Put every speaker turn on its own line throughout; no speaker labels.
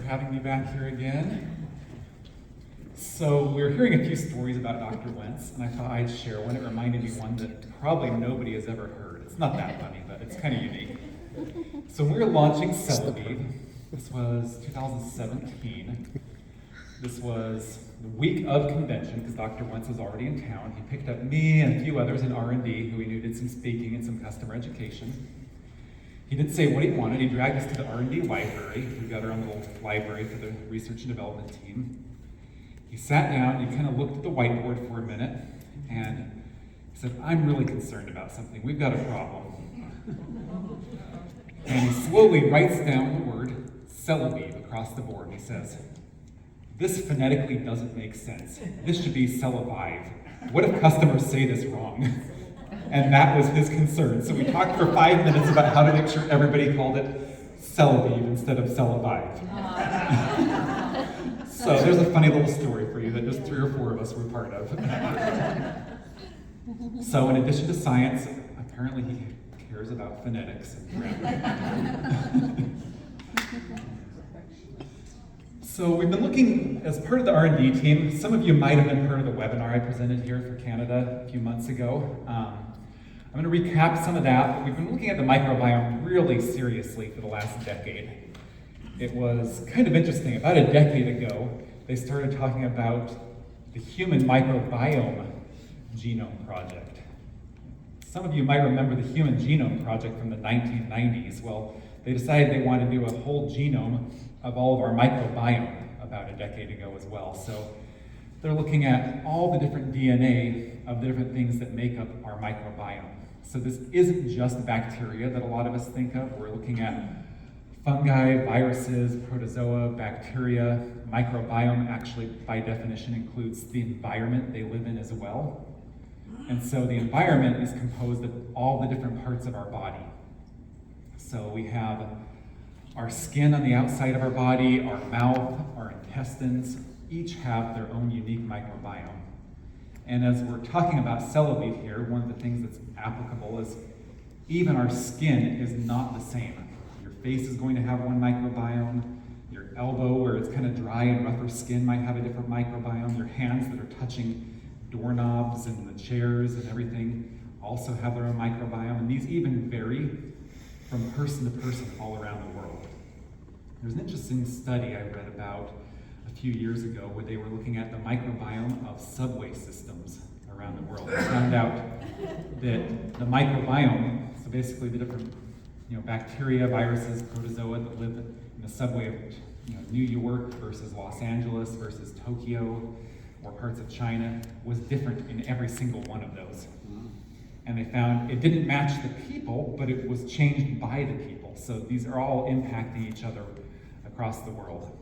for having me back here again. So we're hearing a few stories about Dr. Wentz, and I thought I'd share one. It reminded me one that probably nobody has ever heard. It's not that funny, but it's kind of unique. So we were launching Celavive. This was 2017. This was the week of convention, because Dr. Wentz was already in town. He picked up me and a few others in R&D who he knew did some speaking and some customer education. He didn't say what he wanted. He dragged us to the R&D library. We've got our own little library for the research and development team. He sat down, he kind of looked at the whiteboard for a minute, and he said, "I'm really concerned about something. We've got a problem." And he slowly writes down the word Celavive across the board. He says, "This phonetically doesn't make sense. This should be Celavive. What if customers say this wrong?" And that was his concern. So we talked for 5 minutes about how to make sure everybody called it Celavive instead of Celavive. So there's a funny little story for you that just 3 or 4 of us were part of. So in addition to science, apparently he cares about phonetics and grammar. So we've been looking, as part of the R&D team, some of you might have been part of the webinar I presented here for Canada a few months ago. I'm going to recap some of that, but we've been looking at the microbiome really seriously for the last decade. It was kind of interesting. About a decade ago, they started talking about the Human Microbiome Genome Project. Some of you might remember the Human Genome Project from the 1990s. Well, they decided they wanted to do a whole genome of all of our microbiome about a decade ago as well. So they're looking at all the different DNA of the different things that make up our microbiome. So this isn't just bacteria that a lot of us think of. We're looking at fungi, viruses, protozoa, bacteria. Microbiome actually, by definition, includes the environment they live in as well. And so the environment is composed of all the different parts of our body. So we have our skin on the outside of our body, our mouth, our intestines, each have their own unique microbiome. And as we're talking about Celavive here, one of the things that's applicable is even our skin is not the same. Your face is going to have one microbiome. Your elbow, where it's kind of dry and rougher skin, might have a different microbiome. Your hands that are touching doorknobs and the chairs and everything also have their own microbiome. And these even vary from person to person all around the world. There's an interesting study I read about a few years ago where they were looking at the microbiome of subway systems around the world. They found out that the microbiome, so basically the different bacteria, viruses, protozoa that live in the subway of New York versus Los Angeles versus Tokyo or parts of China, was different in every single one of those. And they found it didn't match the people, but it was changed by the people. So these are all impacting each other across the world.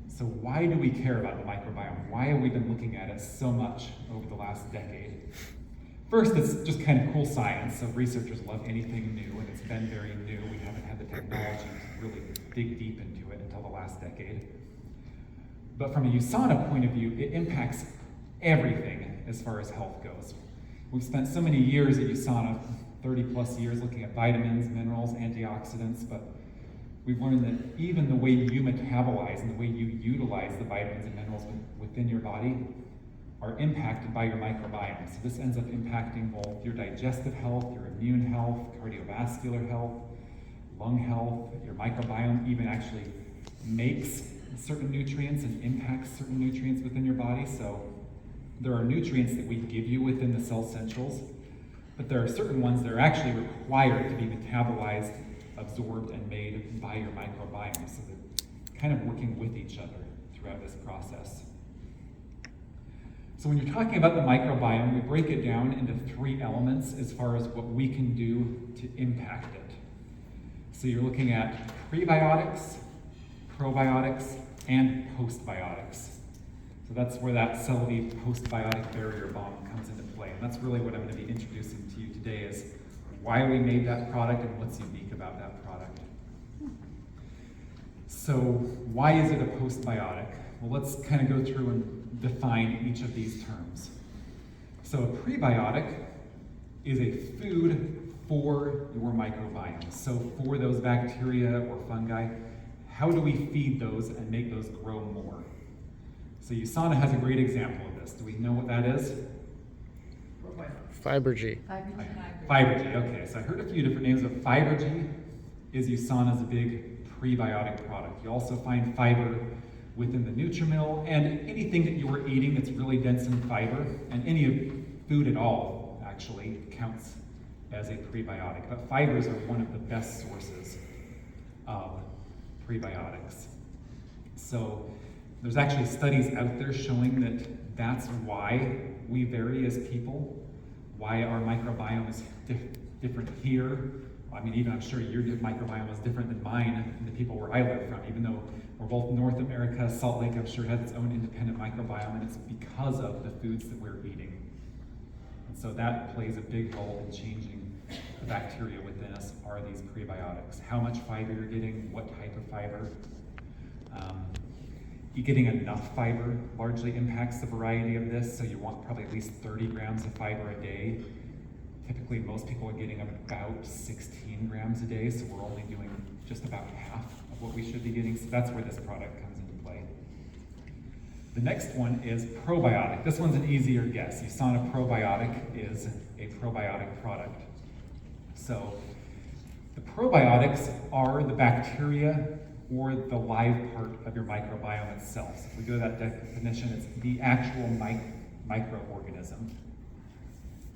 So why do we care about the microbiome? Why have we been looking at it so much over the last decade? First, it's just kind of cool science, so researchers love anything new, and it's been very new. We haven't had the technology to really dig deep into it until the last decade. But from a Usana point of view, it impacts everything as far as health goes. We've spent so many years at Usana, 30 plus years, looking at vitamins, minerals, antioxidants, but we've learned that even the way you metabolize and the way you utilize the vitamins and minerals within your body are impacted by your microbiome. So this ends up impacting both your digestive health, your immune health, cardiovascular health, lung health. Your microbiome even actually makes certain nutrients and impacts certain nutrients within your body. So there are nutrients that we give you within the cell essentials, but there are certain ones that are actually required to be metabolized, absorbed, and made by your microbiome. So they're kind of working with each other throughout this process. So when you're talking about the microbiome, we break it down into 3 elements as far as what we can do to impact it. So you're looking at prebiotics, probiotics, and postbiotics. So that's where that Celavive postbiotic barrier bomb comes into play. And that's really what I'm going to be introducing to you today, is why we made that product and what's unique about that product. So why is it a postbiotic? Well, let's kind of go through and define each of these terms. So a prebiotic is a food for your microbiome. So for those bacteria or fungi, how do we feed those and make those grow more? So Usana has a great example of this. Do we know what that is?
Fibergy.
Fibergy, okay. So I heard a few different names, but Fibergy is Usana's big prebiotic product. You also find fiber within the Nutrimil, and anything that you are eating that's really dense in fiber, and any food at all actually counts as a prebiotic. But fibers are one of the best sources of prebiotics. So there's actually studies out there showing that that's why we vary as people, why our microbiome is different here. I mean, even I'm sure your microbiome is different than mine and the people where I live from, even though we're both North America. Salt Lake, I'm sure, has its own independent microbiome, and it's because of the foods that we're eating. And so that plays a big role in changing the bacteria within us are these prebiotics. How much fiber you're getting, what type of fiber. You getting enough fiber largely impacts the variety of this, so you want probably at least 30 grams of fiber a day. Typically, most people are getting about 16 grams a day, so we're only doing just about half of what we should be getting, so that's where this product comes into play. The next one is probiotic. This one's an easier guess. Usana Probiotic is a probiotic product. So the probiotics are the bacteria or the live part of your microbiome itself. So if we go to that definition, it's the actual microorganism.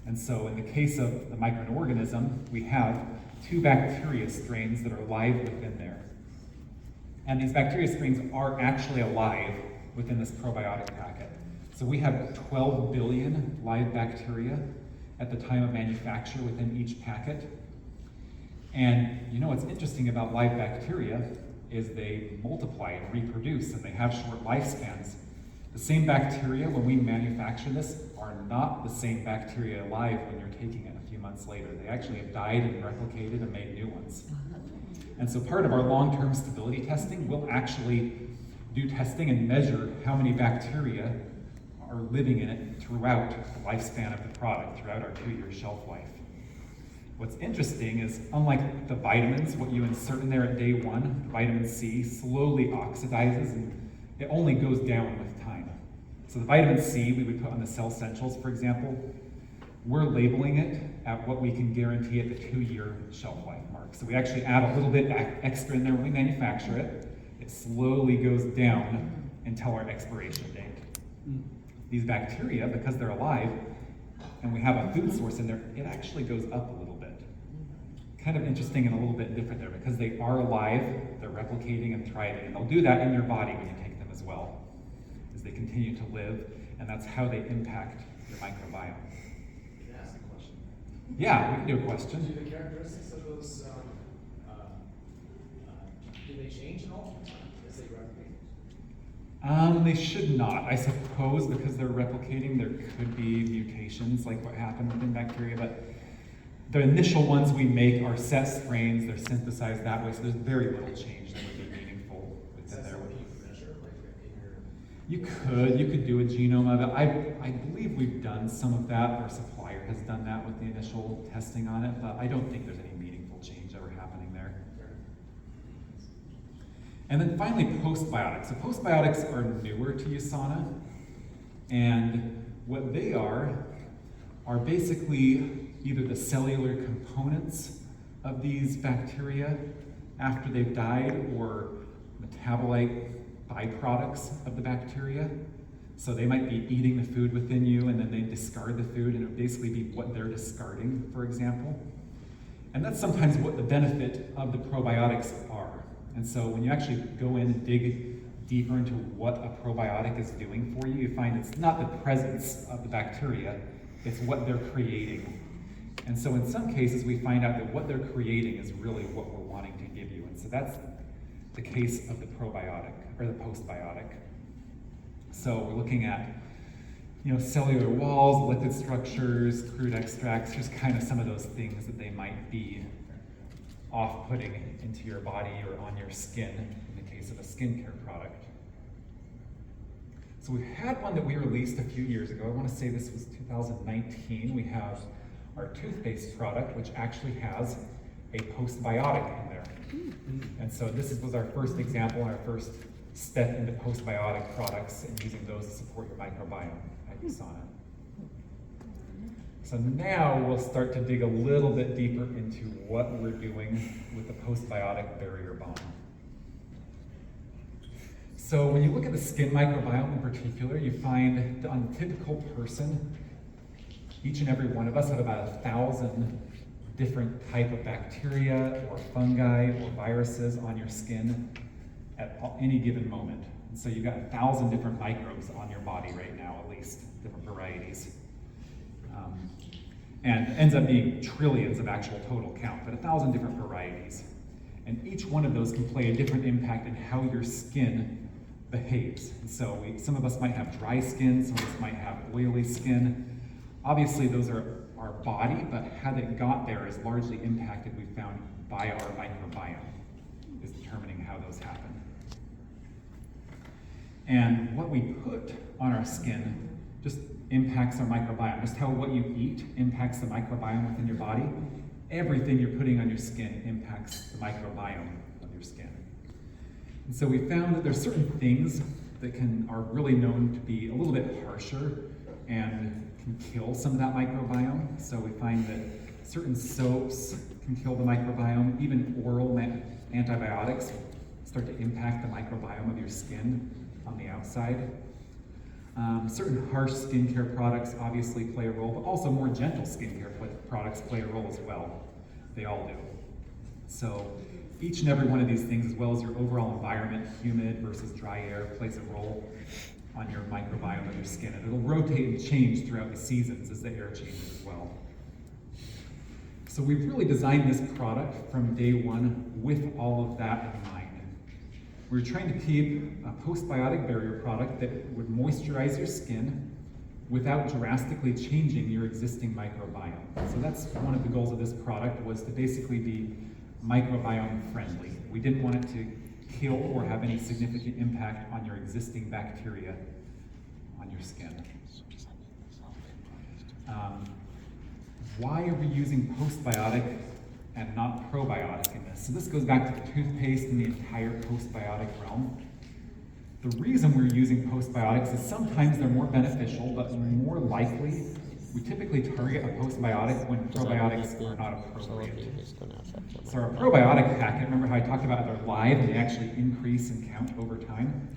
And so in the case of the microorganism, we have 2 bacteria strains that are live within there. And these bacteria strains are actually alive within this probiotic packet. So we have 12 billion live bacteria at the time of manufacture within each packet. And you know what's interesting about live bacteria is they multiply and reproduce, and they have short lifespans. The same bacteria, when we manufacture this, are not the same bacteria alive when you're taking it a few months later. They actually have died and replicated and made new ones. And so part of our long-term stability testing, we'll actually do testing and measure how many bacteria are living in it throughout the lifespan of the product, throughout our 2-year shelf life. What's interesting is, unlike the vitamins, what you insert in there at day 1, vitamin C slowly oxidizes and it only goes down with time. So the vitamin C we would put on the Cell Essentials, for example, we're labeling it at what we can guarantee at the 2-year shelf life mark. So we actually add a little bit extra in there when we manufacture it. It slowly goes down until our expiration date. These bacteria, because they're alive, and we have a food source in there, it actually goes up a little bit. Kind of interesting and a little bit different there, because they are alive, they're replicating and thriving, and they'll do that in your body when you take them as well, as they continue to live, and that's how they impact your microbiome.
Can I ask a question?
Yeah, we can do a question.
Do the characteristics of those, do they change at all as they replicate?
They should not. I suppose because they're replicating, there could be mutations like what happened within bacteria, but the initial ones we make are set strains, they're synthesized that way, so there's very little change that would be meaningful within there. You could do a genome of it. I believe we've done some of that. Our supplier has done that with the initial testing on it, but I don't think there's any meaningful change ever happening there. And then finally, postbiotics. So postbiotics are newer to Usana, and what they are basically either the cellular components of these bacteria after they've died or metabolite byproducts of the bacteria. So they might be eating the food within you and then they discard the food, and it would basically be what they're discarding, for example. And that's sometimes what the benefit of the probiotics are. And so when you actually go in and dig deeper into what a probiotic is doing for you, you find it's not the presence of the bacteria, it's what they're creating. And so in some cases, we find out that what they're creating is really what we're wanting to give you. And so that's the case of the probiotic, or the postbiotic. So we're looking at, cellular walls, lipid structures, crude extracts, just kind of some of those things that they might be off-putting into your body or on your skin in the case of a skincare product. So we've had one that we released a few years ago. I want to say this was 2019. We have our toothpaste product, which actually has a postbiotic in there. And so this was our first example and our first step into postbiotic products and using those to support your microbiome at Usana. So now we'll start to dig a little bit deeper into what we're doing with the postbiotic barrier bomb. So when you look at the skin microbiome in particular, you find that on a typical person, each and every one of us have about 1,000 different type of bacteria or fungi or viruses on your skin at any given moment. And so you've got 1,000 different microbes on your body right now, at least, different varieties. And it ends up being trillions of actual total count, but 1,000 different varieties. And each one of those can play a different impact in how your skin behaves. And so some of us might have dry skin, some of us might have oily skin. Obviously those are our body, but how they got there is largely impacted, we found, by our microbiome, is determining how those happen. And what we put on our skin just impacts our microbiome. Just how what you eat impacts the microbiome within your body. Everything you're putting on your skin impacts the microbiome of your skin. And so we found that there's certain things that are really known to be a little bit harsher and can kill some of that microbiome. So we find that certain soaps can kill the microbiome. Even oral antibiotics start to impact the microbiome of your skin on the outside. Certain harsh skincare products obviously play a role, but also more gentle skincare products play a role as well. They all do. So each and every one of these things, as well as your overall environment, humid versus dry air, plays a role on your microbiome of your skin. And it'll rotate and change throughout the seasons as the air changes as well. So we've really designed this product from day one with all of that in mind. We're trying to keep a postbiotic barrier product that would moisturize your skin without drastically changing your existing microbiome. So that's one of the goals of this product, was to basically be microbiome friendly. We didn't want it to kill or have any significant impact on your existing bacteria on your skin. Why are we using postbiotic and not probiotic in this? So this goes back to toothpaste and the entire postbiotic realm. The reason we're using postbiotics is sometimes they're more beneficial, but more likely, we typically target a postbiotic when probiotics are not appropriate. So our probiotic packet, remember how I talked about they're live and they actually increase in count over time?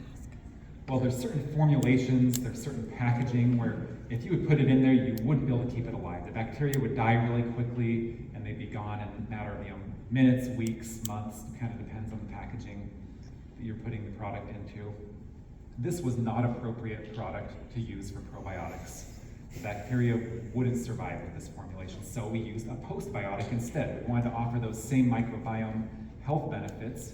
Well, there's certain formulations, there's certain packaging where if you would put it in there, you wouldn't be able to keep it alive. The bacteria would die really quickly and they'd be gone in a matter of minutes, weeks, months. It kind of depends on the packaging that you're putting the product into. This was not appropriate product to use for probiotics. The bacteria wouldn't survive with this formulation, so we used a postbiotic instead. We wanted to offer those same microbiome health benefits.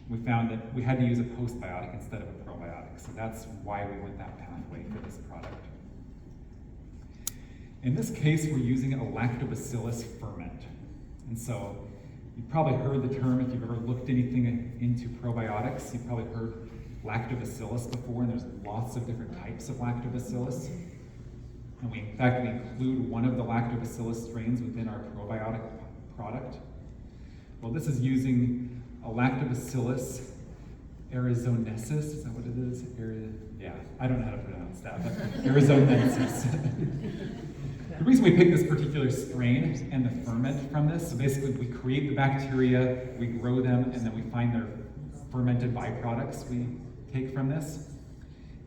We found that we had to use a postbiotic instead of a probiotic, so that's why we went that pathway for this product. In this case, we're using a lactobacillus ferment. And so you've probably heard the term, if you've ever looked anything into probiotics, you've probably heard lactobacillus before, and there's lots of different types of lactobacillus. And in fact, we include one of the lactobacillus strains within our probiotic product. Well, this is using a lactobacillus arizonensis, is that what it is? Yeah, I don't know how to pronounce that, but arizonensis. The reason we picked this particular strain and the ferment from this, so basically we create the bacteria, we grow them, and then we find their fermented byproducts we take from this,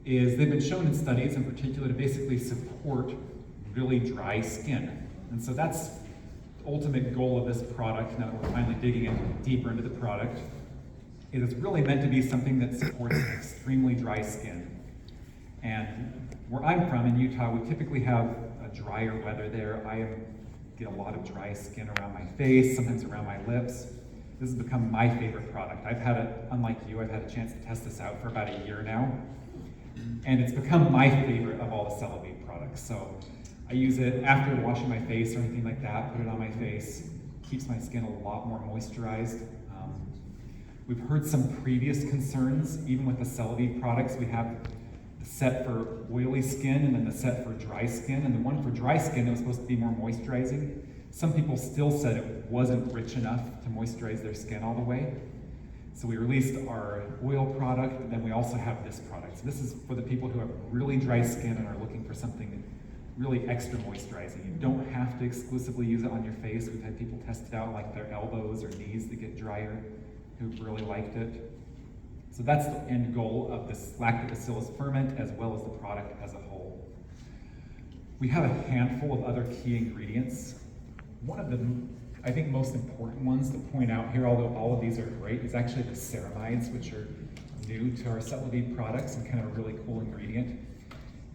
is they've been shown in studies in particular to basically support really dry skin. And so that's the ultimate goal of this product, now that we're finally digging in deeper into the product. It is really meant to be something that supports extremely dry skin. And where I'm from in Utah, we typically have a drier weather there. I get a lot of dry skin around my face, sometimes around my lips. This has become my favorite product. I've had it, unlike you, I've had a chance to test this out for about a year now. And it's become my favorite of all the Cellulite products. So I use it after washing my face or anything like that, put it on my face, keeps my skin a lot more moisturized. We've heard some previous concerns, even with the Cellulite products. We have the set for oily skin and then the set for dry skin. And the one for dry skin that was supposed to be more moisturizing some people still said it wasn't rich enough to moisturize their skin all the way. So we released our oil product, and then we also have this product. So this is for the people who have really dry skin and are looking for something really extra moisturizing. You don't have to exclusively use it on your face. We've had people test it out like their elbows or knees that get drier who've really liked it. So that's the end goal of this lactobacillus ferment as well as the product as a whole. We have a handful of other key ingredients. One of the, I think, most important ones to point out here, although all of these are great, is actually the ceramides, which are new to our Celavive products and kind of a really cool ingredient.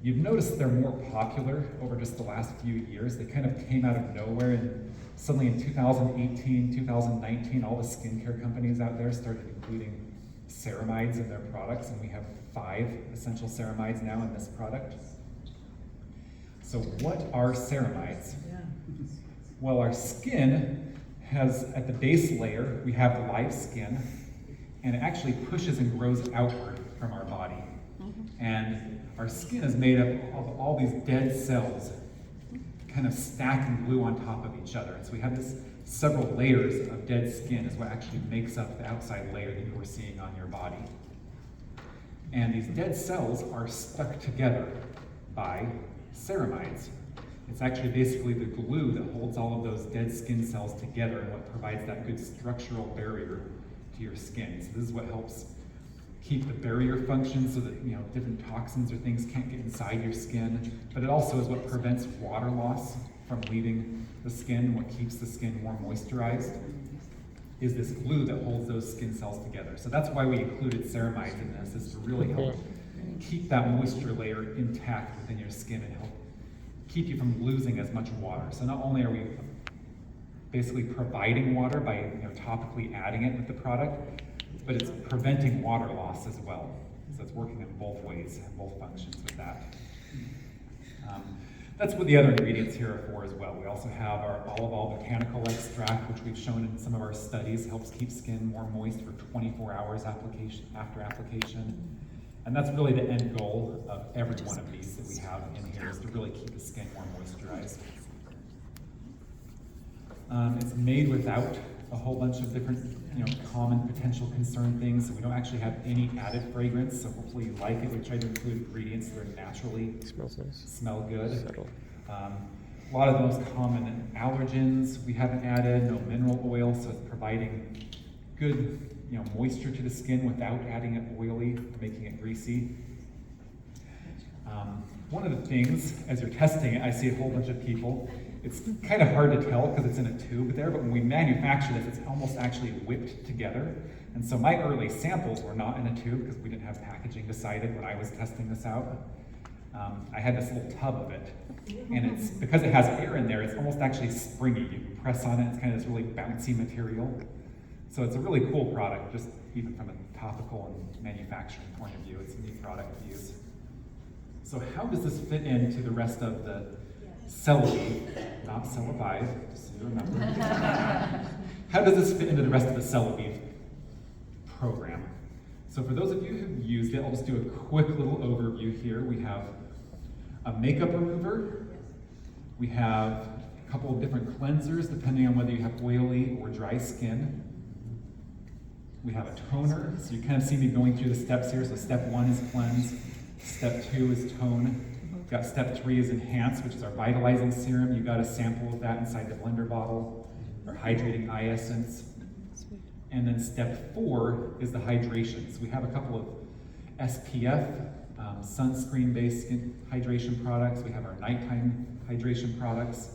You've noticed they're more popular over just the last few years. They kind of came out of nowhere, and suddenly in 2018, 2019, all the skincare companies out there started including ceramides in their products, and we have 5 essential ceramides now in this product. So what are ceramides? Well, our skin has, at the base layer, we have the live skin, and it actually pushes and grows outward from our body. And our skin is made up of all these dead cells kind of stack and glue on top of each other. And so we have this several layers of dead skin is what actually makes up the outside layer that you were seeing on your body. And these dead cells are stuck together by ceramides. It's actually basically the glue that holds all of those dead skin cells together and what provides that good structural barrier to your skin. So this is what helps keep the barrier function so that different toxins or things can't get inside your skin, but it also is what prevents water loss from leaving the skin. What keeps the skin more moisturized is this glue that holds those skin cells together. So that's why we included ceramides in this, is to really help keep that moisture layer intact within your skin and help keep you from losing as much water. So not only are we basically providing water by topically adding it with the product, but it's preventing water loss as well. So it's working in both ways, both functions with that. That's what the other ingredients here are for as well. We also have our olive oil botanical extract, which we've shown in some of our studies helps keep skin more moist for 24 hours after application. And that's really the end goal of every one of these that we have in here, is to really keep the skin more moisturized. It's made without a whole bunch of different common potential concern things. So we don't actually have any added fragrance, so hopefully you like it. We try to include ingredients that are naturally smell good. A lot of the most common allergens we haven't added, no mineral oil, so it's providing good moisture to the skin without adding it oily, making it greasy. One of the things, as you're testing it, I see a whole bunch of people, it's kind of hard to tell because it's in a tube there, but when we manufacture this, it's almost actually whipped together. And so my early samples were not in a tube because we didn't have packaging decided when I was testing this out. I had this little tub of it, and it's because it has air in there, it's almost actually springy. You can press on it, it's kind of this really bouncy material. So it's a really cool product, just even from a topical and manufacturing point of view. It's a neat product to use. So how does this fit into the rest of the Celavive, not Celavive, just so you remember. How does this fit into the rest of the Celavive program? So for those of you who've used it, I'll just do a quick little overview here. We have a makeup remover. We have a couple of different cleansers, depending on whether you have oily or dry skin. We have a toner, so you kind of see me going through the steps here. So step 1 is cleanse, step 2 is tone. We've got step 3 is enhance, which is our vitalizing serum. You got a sample of that inside the blender bottle, our hydrating eye essence. And then step 4 is the hydration. So we have a couple of SPF, sunscreen-based hydration products. We have our nighttime hydration products.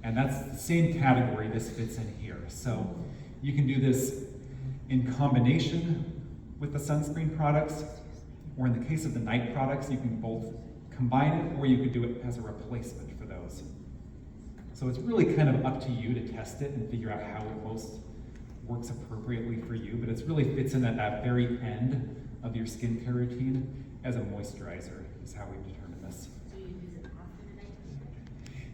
And that's the same category this fits in here. So you can do this in combination with the sunscreen products, or in the case of the night products, you can both combine it, or you could do it as a replacement for those. So it's really kind of up to you to test it and figure out how it most works appropriately for you, but it really fits in at that very end of your skincare routine as a moisturizer, is how we've determined this.
Do you use it after the night?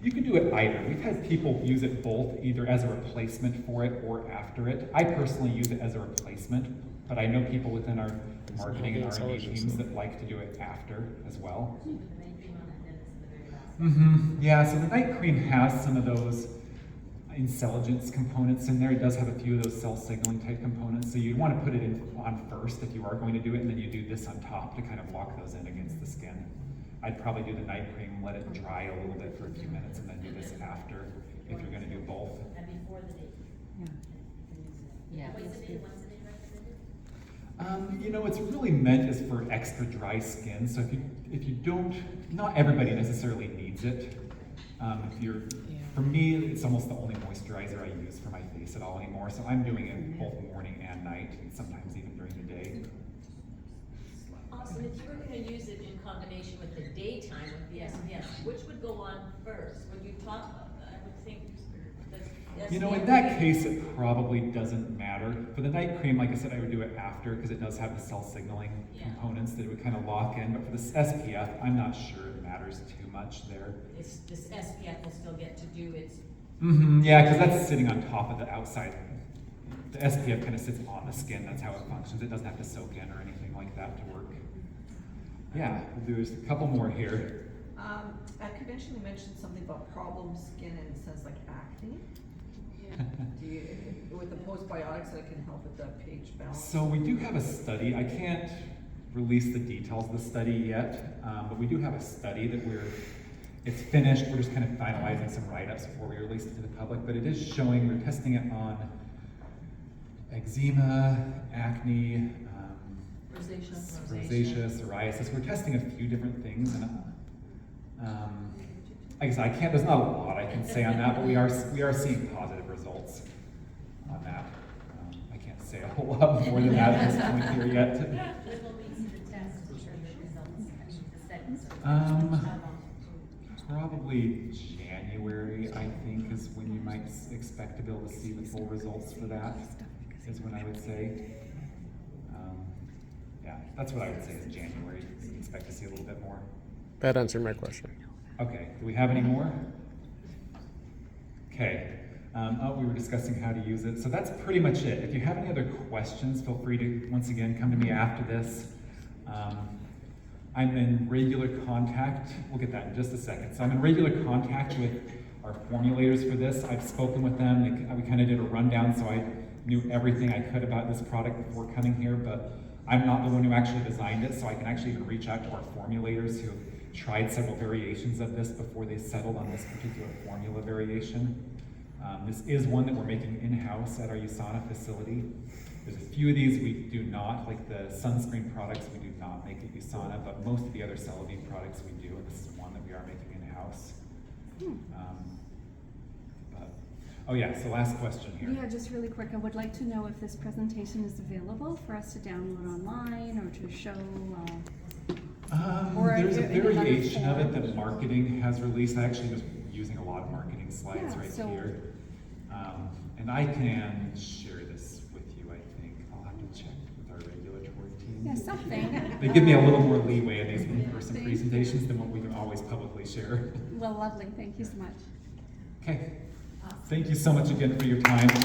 You can do it either. We've had people use it both, either as a replacement for it or after it. I personally use it as a replacement, but I know people within our marketing and R&D teams that like to do it after as well.
So you put the night cream on and then it's in the very last.
Yeah, so the night cream has some of those, intelligence components in there. It does have a few of those cell signaling type components, so you'd want to put it on first if you are going to do it, and then you do this on top to kind of lock those in against the skin. I'd probably do the night cream, let it dry a little bit for a few minutes, and then do this after if you're going to do both.
And before the day.
Yeah.
Twice a day, once a day recommended?
You know, it's really meant as for extra dry skin. So if you don't, not everybody necessarily needs it. For me, it's almost the only moisturizer I use for my face at all anymore. So I'm doing it both morning and night, and sometimes even during the day.
Awesome, if you were gonna use it in combination with the daytime with the SPF, which would go on first? Would you talk, I would think, the
You know, in
SPF
that case, it probably doesn't matter. For the night cream, like I said, I would do it after because it does have the cell signaling components that it would kind of lock in. But for this SPF, I'm not sure it matters too much there.
this SPF will still get to do its,
Yeah, because that's sitting on top of the outside. The SPF kind of sits on the skin. That's how it functions. It doesn't have to soak in or anything like that to work. Yeah, we'll do just a couple more here.
At convention, you mentioned something about problem skin and it says like acne. Do you, with the postbiotics, that can help with the pH balance?
So we do have a study. I can't release the details of the study yet, but we do have a study that it's finished. We're just kind of finalizing some write-ups before we release it to the public, but it is showing, we're testing it on eczema, acne, rosacea, psoriasis. We're testing a few different things, and like I said, I can't. There's not a lot I can say on that, but we are seeing positive results on that. I can't say a whole lot more than that at this point here yet.
When will we see the test to show the results, I mean, the studies?
Probably January, I think, is when you might expect to be able to see the full results for that, is when I would say. Yeah, that's what I would say is January. We expect to see a little bit more.
That answered my question.
Okay, do we have any more? Okay, we were discussing how to use it, so that's pretty much it. If you have any other questions, feel free to, once again, come to me after this. I'm in regular contact, we'll get that in just a second. So I'm in regular contact with our formulators for this. I've spoken with them, we kind of did a rundown, so I knew everything I could about this product before coming here, but I'm not the one who actually designed it, so I can actually even reach out to our formulators who tried several variations of this before they settled on this particular formula variation. This is one that we're making in-house at our Usana facility. There's a few of these we do not, like the sunscreen products we do not make at Usana, but most of the other Celavine products we do, and this is one that we are making in-house. Oh yeah, so last question here.
Yeah, just really quick, I would like to know if this presentation is available for us to download online or to show. Or
There's a
in another
variation of it
form.
that marketing has released. I actually was using a lot of marketing slides
Yeah,
right
so-
here. And I can share this with you, I think. I'll have to check with our regulatory team.
Yeah, something.
They give me a little more leeway in these in-person presentations than what we can always publicly share.
Well, lovely, thank you so much.
Okay. Thank you so much again for your time.